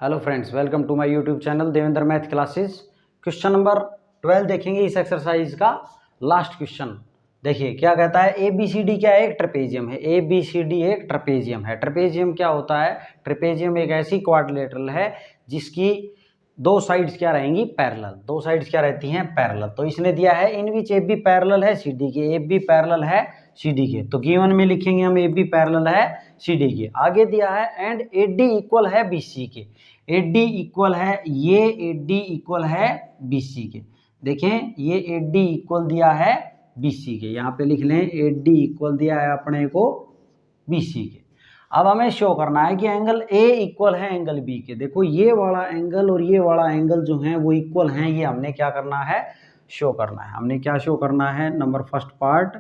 Hello friends, welcome to my YouTube channel Devendra math classes. Question number 12 देखेंगे इस exercise का last question. देखिए क्या कहता है, ए बी सी डी क्या है, एक ट्रेपेजियम है। ए बी सी डी एक ट्रेपेजियम है। ट्रेपेजियम क्या होता है? ट्रेपेजियम एक ऐसी क्वाड्रिलेटरल है जिसकी दो साइड्स क्या रहेंगी, पैरेलल। दो साइड्स क्या रहती हैं, पैरेलल। तो इसने दिया है इन विच ए बी पैरेलल है सी डी के। ए बी पैरेलल है सी डी के, तो गिवन में लिखेंगे हम ए बी पैरेलल है सी डी के। आगे दिया है एंड ए डी इक्वल है बी सी के। ए डी इक्वल है, ये ए डी इक्वल है बी सी के। देखें ये ए डी इक्वल दिया है बी सी के, यहाँ पे लिख लें ए डी इक्वल दिया है अपने को बी सी के। अब हमें शो करना है कि एंगल ए इक्वल है एंगल बी के। देखो ये वाला एंगल और ये वाला एंगल जो है वो इक्वल हैं, ये हमने क्या करना है, शो करना है। हमने क्या शो करना है, number first part,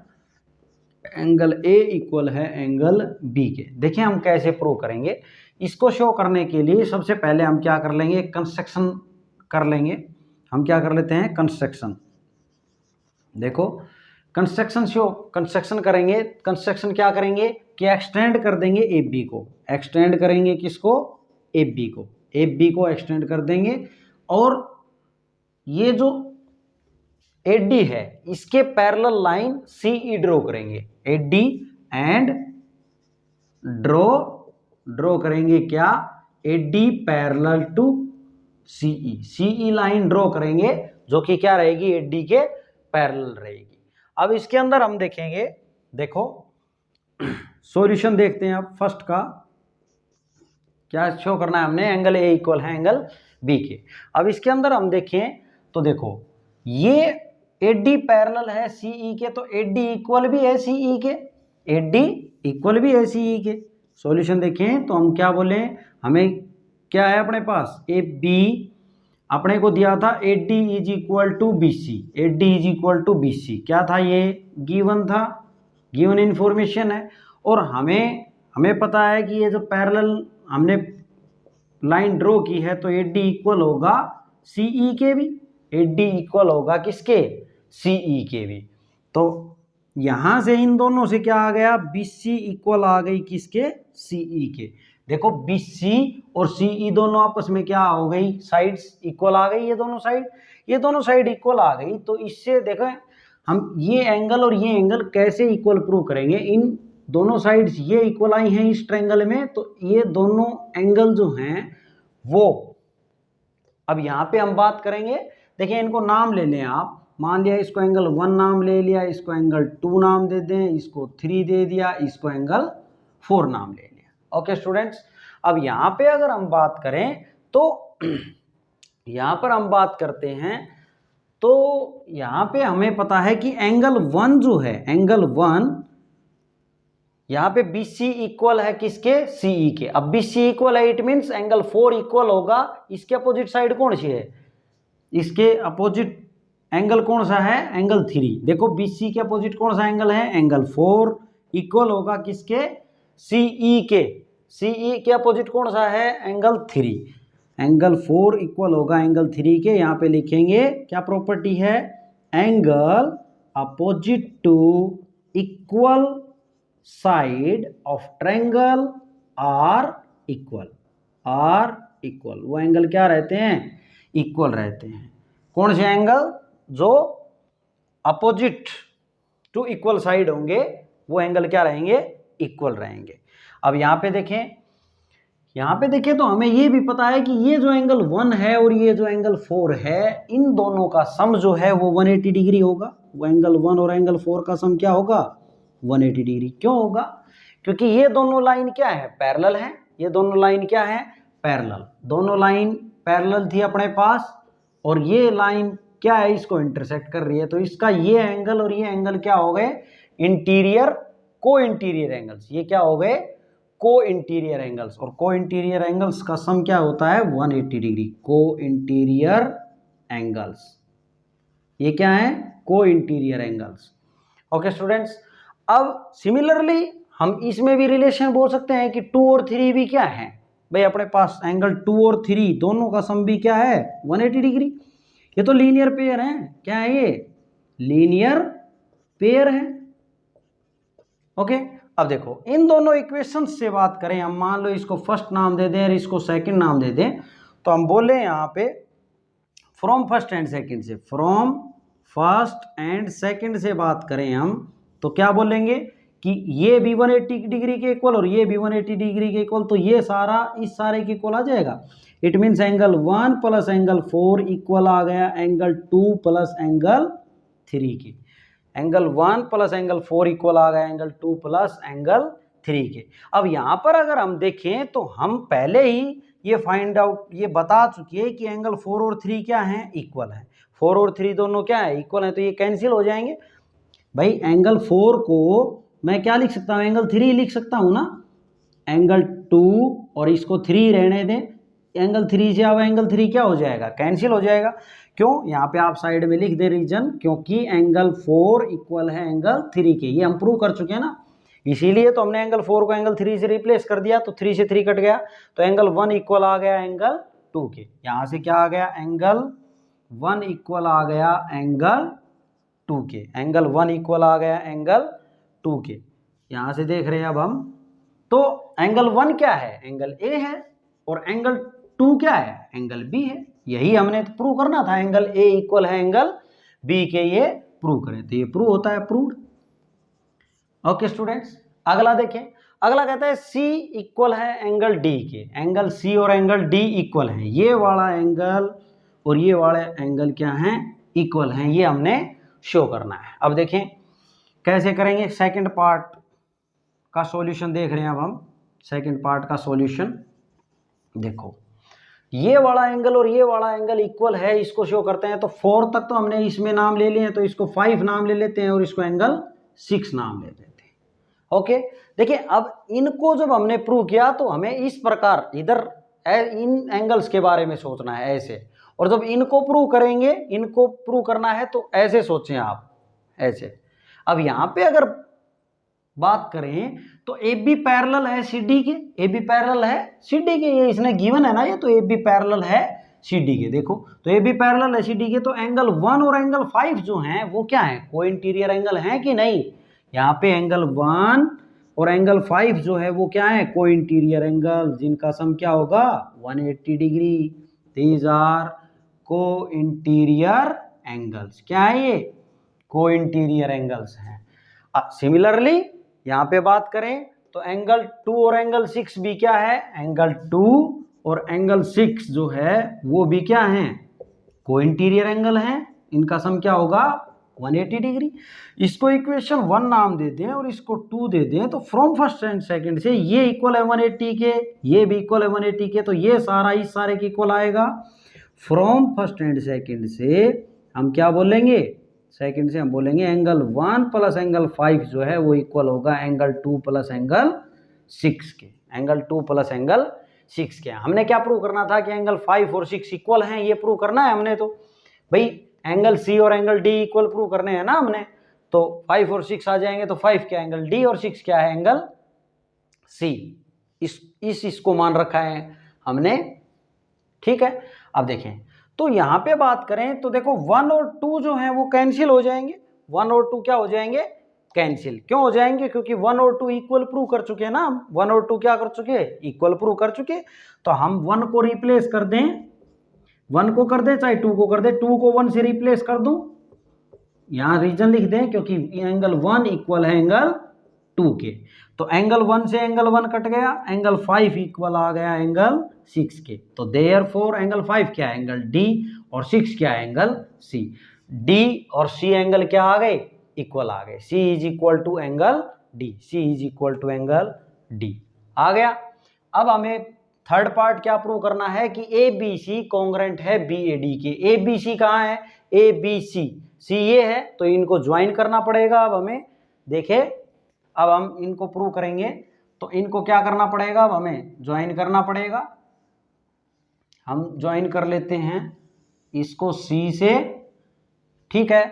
angle A equal है एंगल बी के। देखिए हम कैसे प्रूव करेंगे इसको। शो करने के लिए सबसे पहले हम क्या कर लेंगे, कंस्ट्रक्शन कर लेंगे। हम क्या कर लेते हैं, कंस्ट्रक्शन। देखो कंस्ट्रक्शन शो, कंस्ट्रक्शन करेंगे। कंस्ट्रक्शन क्या करेंगे कि एक्सटेंड कर देंगे ए बी को। एक्सटेंड करेंगे किसको, ए बी को। ए बी को एक्सटेंड कर देंगे और ये जो ए डी है इसके parallel line C E draw करेंगे। ए डी एंड ड्रॉ करेंगे क्या, A D parallel to C E. C E line draw करेंगे जो कि क्या रहेगी, ए डी के पैरेलल रहेगी। अब इसके अंदर हम देखेंगे, देखो सॉल्यूशन देखते हैं। अब फर्स्ट का क्या शो करना है हमने, एंगल ए इक्वल है एंगल बी के। अब इसके अंदर हम देखें तो देखो ये ए डी पैरेलल है सी ई के, तो ए डी इक्वल भी है सी ई के। ए डी इक्वल भी है सी ई के। सॉल्यूशन देखें तो हम क्या बोले, हमें क्या है अपने पास, ए बी अपने को दिया था A D is equal to B C. A D is equal to B C क्या था, ये गिवन था, गिवन इन्फॉर्मेशन है। और हमें पता है कि ये जो पैरेलल हमने लाइन ड्रॉ की है तो ए डी इक्वल होगा सी ई के भी। ए डी इक्वल होगा किसके, सी ई के भी। तो यहां से इन दोनों से क्या आ गया, बी सी इक्वल आ गई किसके, सी ई के। देखो बी सी और सी ई दोनों आपस में क्या हो गई, साइड्स इक्वल आ गई। ये दोनों साइड इक्वल आ गई। तो इससे देखो हम ये एंगल और ये एंगल कैसे इक्वल प्रूव करेंगे। इन दोनों साइड्स ये इक्वल आई हैं इस ट्रायंगल में, तो ये दोनों एंगल जो हैं वो अब यहाँ पे हम बात करेंगे। देखिए इनको नाम ले लें आप। मान लिया इसको एंगल 1 नाम ले लिया, इसको एंगल 2 नाम दे दें, इसको 3 दे दिया, इसको एंगल 4 नाम ले लिया। ओके स्टूडेंट्स, अब यहाँ पे अगर हम बात करें तो यहाँ पर हम बात करते हैं तो यहाँ पे हमें पता है कि एंगल 1 जो है, एंगल 1 यहाँ पे बी सी इक्वल है किसके, सी ई के। अब बी सी इक्वल है, इट मीन्स एंगल 4 इक्वल होगा इसके अपोजिट साइड कौन सी है, इसके अपोजिट एंगल कौन सा है, एंगल 3। देखो बी सी के अपोजिट कौन सा एंगल है, एंगल 4 इक्वल होगा किसके, सी ई के। सी ई के अपोजिट कौन सा है, एंगल 3। एंगल 4 इक्वल होगा एंगल 3 के। यहाँ पे लिखेंगे क्या प्रॉपर्टी है, angle opposite to equal side of triangle are equal. Are equal वो एंगल क्या रहते हैं, इक्वल रहते हैं। कौन से एंगल, जो अपोजिट टू इक्वल साइड होंगे वो एंगल क्या रहेंगे, इक्वल रहेंगे। अब यहाँ पे देखें तो हमें ये भी पता है कि ये जो एंगल 1 है और ये जो एंगल 4 है, इन दोनों का सम जो है वो 180 डिग्री होगा। वो एंगल 1 और एंगल 4 का सम क्या होगा, 180 डिग्री। क्यों होगा, क्योंकि ये दोनों लाइन क्या है, पैरेलल है। ये दोनों लाइन क्या है, पैरेलल। दोनों लाइन पैरेलल थी अपने पास और ये लाइन क्या है, इसको इंटरसेक्ट कर रही है। तो इसका ये एंगल और ये एंगल क्या हो गए, इंटीरियर को इंटीरियर एंगल्स। ये क्या हो गए, को इंटीरियर एंगल्स। और को इंटीरियर एंगल्स का सम क्या होता है, 180 डिग्री। को इंटीरियर एंगल्स, ये क्या है, को इंटीरियर एंगल्स। ओके स्टूडेंट्स, अब सिमिलरली हम इसमें भी रिलेशन बोल सकते हैं कि 2 और 3 भी क्या है भाई, अपने पास एंगल 2 और 3 दोनों का सम भी क्या है, 180 डिग्री। ये तो लीनियर पेयर है, क्या है ये, लीनियर पेयर है। ओके, अब देखो इन दोनों इक्वेशन से बात करें, हम मान लो इसको फर्स्ट नाम दे दें और इसको सेकंड नाम दे दें, तो हम बोले यहाँ पे फ्रॉम फर्स्ट एंड सेकंड से, फ्रॉम फर्स्ट एंड सेकंड से बात करें हम, तो क्या बोलेंगे कि ये भी 180 डिग्री के इक्वल और ये भी 180 डिग्री के इक्वल, तो ये सारा इस सारे के इक्वल आ जाएगा। It means angle 1 plus angle 4 equal आ गया एंगल 2 प्लस एंगल 3 के। एंगल 1 प्लस एंगल 4 इक्वल आ गया एंगल 2 प्लस एंगल 3 के। अब यहाँ पर अगर हम देखें तो हम पहले ही ये फाइंड आउट, ये बता चुके हैं कि एंगल 4 और 3 क्या है, इक्वल है। 4 और 3 दोनों क्या है, इक्वल है, तो ये कैंसिल हो जाएंगे। भाई एंगल 4 को मैं क्या लिख सकता हूँ, एंगल 3 लिख सकता हूँ ना, एंगल 2 और इसको 3 रहने दें, एंगल 3 से अब एंगल 3 क्या हो जाएगा, कैंसिल हो जाएगा। क्यों, यहाँ पे आप साइड में लिख दे रीजन, क्योंकि एंगल 4 इक्वल है एंगल 3 के, ये हम प्रूव कर चुके हैं ना, इसीलिए तो हमने एंगल 4 को एंगल 3 से रिप्लेस कर दिया, तो 3 से 3 कट गया, तो एंगल 1 इक्वल आ गया एंगल 2 के। यहाँ से क्या आ गया, एंगल 1 इक्वल आ गया एंगल 2 के, एंगल 1 इक्वल आ गया एंगल 2 के। यहाँ से देख रहे हैं अब हम, तो एंगल 1 क्या है, एंगल ए है, और एंगल 2 क्या है, एंगल बी है। यही हमने तो प्रूव करना था, एंगल ए इक्वल है एंगल बी के, ये प्रूव करें, तो ये प्रूव होता है, प्रूव्ड। ओके स्टूडेंट्स, अगला देखें, अगला कहता है सी इक्वल है एंगल डी के। एंगल सी और एंगल डी इक्वल है, ये वाला एंगल और ये वाला एंगल क्या है, इक्वल हैं, ये हमने शो करना है। अब देखें कैसे करेंगे, सेकंड पार्ट का सॉल्यूशन देख रहे हैं अब हम, सेकंड पार्ट का सॉल्यूशन देखो, ये वाला एंगल और ये वाला एंगल इक्वल है, इसको शो करते हैं। तो 4 तक तो हमने इसमें नाम ले लिए हैं, तो इसको 5 नाम ले लेते हैं और इसको एंगल 6 नाम ले लेते हैं। ओके, देखिए अब इनको जब हमने प्रूव किया तो हमें इस प्रकार इधर इन एंगल्स के बारे में सोचना है ऐसे, और जब इनको प्रूव करेंगे, इनको प्रूव करना है तो ऐसे सोचें आप, ऐसे। अब यहाँ पे अगर बात करें तो ए बी पैरेलल है सी डी के, ए बी पैरेलल है सी डी के, ये इसने गिवन है ना, ये तो ए बी पैरेलल है सी डी के। देखो तो ए बी पैरेलल है सी डी के, तो एंगल 1 और एंगल 5 जो हैं वो क्या है, को इंटीरियर एंगल है कि नहीं। यहाँ पे एंगल 1 और एंगल 5 जो है वो क्या है, को इंटीरियर एंगल, जिनका सम क्या होगा 180 डिग्री। दीज आर को इंटीरियर एंगल्स, क्या है ये, को इंटीरियर एंगल्स हैं। सिमिलरली यहाँ पे बात करें तो एंगल 2 और एंगल 6 भी क्या है, एंगल 2 और एंगल 6 जो है वो भी क्या है, को इंटीरियर एंगल है, इनका सम क्या होगा 180 डिग्री। इसको इक्वेशन 1 नाम दे दें और इसको 2 दे दें, तो फ्रॉम फर्स्ट एंड सेकंड से ये इक्वल है 180 के, ये भी इक्वल है 180 के, तो ये सारा इस सारे के इक्वल आएगा। फ्रॉम फर्स्ट एंड सेकंड से हम क्या बोलेंगे, सेकंड से हम बोलेंगे एंगल 1 प्लस एंगल 5 जो है वो इक्वल होगा एंगल 2 प्लस एंगल 6 के, एंगल 2 प्लस एंगल 6 के। हमने क्या प्रूव करना था कि एंगल 5 और 6 इक्वल हैं, ये प्रूव करना है हमने। तो भाई एंगल सी और एंगल डी इक्वल प्रूव करने हैं ना हमने, तो 5 और 6 आ जाएंगे, तो 5 क्या एंगल डी और 6 क्या है एंगल सी। इसको मान रखा है हमने, ठीक है। अब देखें तो यहाँ पे बात करें तो देखो 1 और 2 जो हैं वो कैंसिल हो जाएंगे, 1 और 2 क्या हो जाएंगे, कैंसिल। क्यों हो जाएंगे, क्योंकि 1 और 2 इक्वल प्रूव कर चुके हैं ना हम, 1 और 2 क्या कर चुके हैं, इक्वल प्रूव कर चुके। तो हम 1 को रिप्लेस कर दें, 1 को कर दें चाहे 2 को कर दें, 2 को 1 से रिप्लेस कर दूं, यहाँ रीजन लिख दें, क्योंकि एंगल 1 इक्वल है एंगल 2 के, तो एंगल 1 से एंगल 1 कट गया, एंगल 5 इक्वल आ गया एंगल 6 के। तो देयरफॉर एंगल 5 क्या है, एंगल डी, और 6 क्या है, एंगल सी। डी और सी एंगल क्या आ गए, इक्वल आ गए। C is equal to angle D, C is equal to angle D आ गया। अब हमें थर्ड पार्ट क्या प्रूव करना है कि ए बी सी कॉन्ग्रेंट है बी ए डी के। ए बी सी कहाँ है, ए बी सी, सी ये है, तो इनको ज्वाइन करना पड़ेगा। अब हमें देखे, अब हम इनको प्रूव करेंगे, तो इनको क्या करना पड़ेगा, अब हमें ज्वाइन करना पड़ेगा। हम ज्वाइन कर लेते हैं इसको सी से, ठीक है,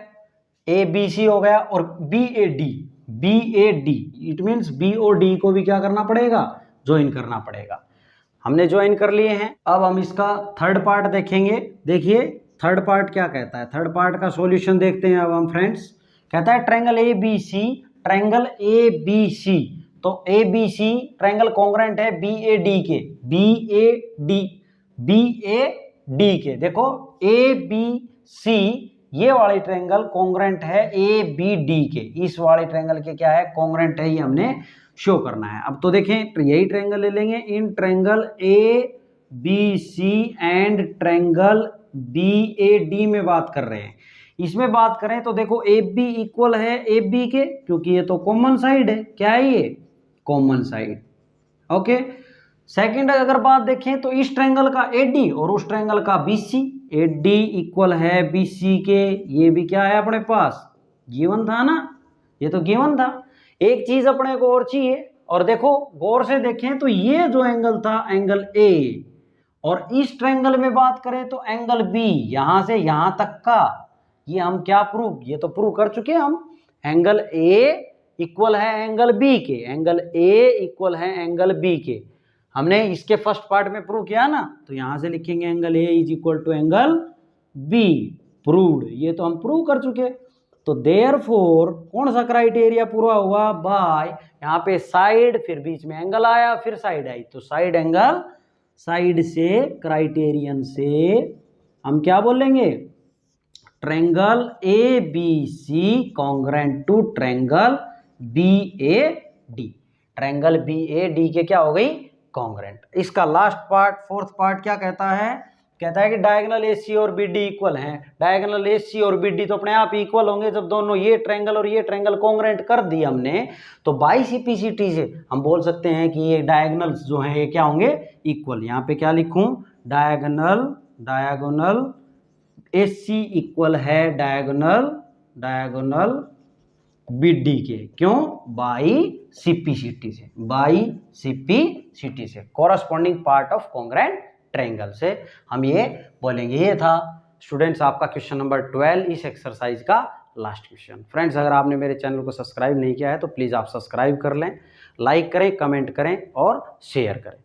ए बी सी हो गया, और B A D, B A D, it means B और डी को भी क्या करना पड़ेगा, ज्वाइन करना पड़ेगा। हमने ज्वाइन कर लिए हैं। अब हम इसका थर्ड पार्ट देखेंगे। देखिए थर्ड पार्ट क्या कहता है, थर्ड पार्ट का सॉल्यूशन देखते हैं अब हम फ्रेंड्स। कहता है triangle A B C, triangle A B C तो A B C triangle congruent है बी ए डी के, बी ए डी के। देखो ए बी सी ये वाले ट्रायंगल कॉन्ग्रेंट है ए बी डी के, इस वाले ट्रायंगल के क्या है कॉन्ग्रेंट है, ये हमने शो करना है। अब तो देखें यही ट्रायंगल ले लेंगे, in triangle A B C and triangle B A D में बात कर रहे हैं। इसमें बात करें तो देखो ए बी इक्वल है ए बी के, क्योंकि ये तो कॉमन साइड है, क्या है ये कॉमन साइड। ओके, सेकंड अगर बात देखें तो इस ट्रायंगल का ए डी और उस ट्रायंगल का B C, A D equal है बी सी के, ये भी क्या है अपने पास गिवन था ना, ये तो गिवन था। एक चीज अपने को और चाहिए, और देखो गौर से देखें तो ये जो एंगल था एंगल ए, और इस ट्रायंगल में बात करें तो एंगल बी, यहां से यहां तक का ये हम क्या प्रूव, ये तो प्रूव कर चुके हम, एंगल ए इक्वल है एंगल बी के, एंगल ए इक्वल है एंगल बी के, हमने इसके फर्स्ट पार्ट में प्रूव किया ना। तो यहां से लिखेंगे angle A is equal to angle B, proved, ये तो हम प्रूव कर चुके। तो देयरफॉर कौन सा क्राइटेरिया पूरा हुआ, बाय यहाँ पे साइड, फिर बीच में एंगल आया, फिर साइड आई, तो साइड एंगल, साइड से क्राइटेरियन से हम क्या बोलेंगे, triangle A B C congruent to triangle B A D, triangle B A D के क्या हो गई कॉन्ग्रेंट। इसका लास्ट पार्ट फोर्थ पार्ट क्या कहता है, कहता है कि डायगोनल ए सी और बी डी इक्वल हैं। डायगोनल ए सी और बी डी तो अपने आप इक्वल होंगे जब दोनों ये ट्रायंगल और ये ट्रायंगल कॉन्ग्रेंट कर दी हमने, तो बाई सीपीसीटी से हम बोल सकते हैं कि ये डायगोनल्स जो हैं ये क्या होंगे इक्वल। यहाँ पे क्या लिखूं, डायगोनल ए सी इक्वल है डायगोनल बी डी के, क्यों, बाई सीपीसीटी से, बाई सीपीसीटी से, corresponding part of congruent triangle से हम ये बोलेंगे। ये था स्टूडेंट्स आपका क्वेश्चन नंबर 12 इस एक्सरसाइज का लास्ट क्वेश्चन। फ्रेंड्स अगर आपने मेरे चैनल को सब्सक्राइब नहीं किया है तो प्लीज़ आप सब्सक्राइब कर लें, लाइक करें, कमेंट करें और शेयर करें।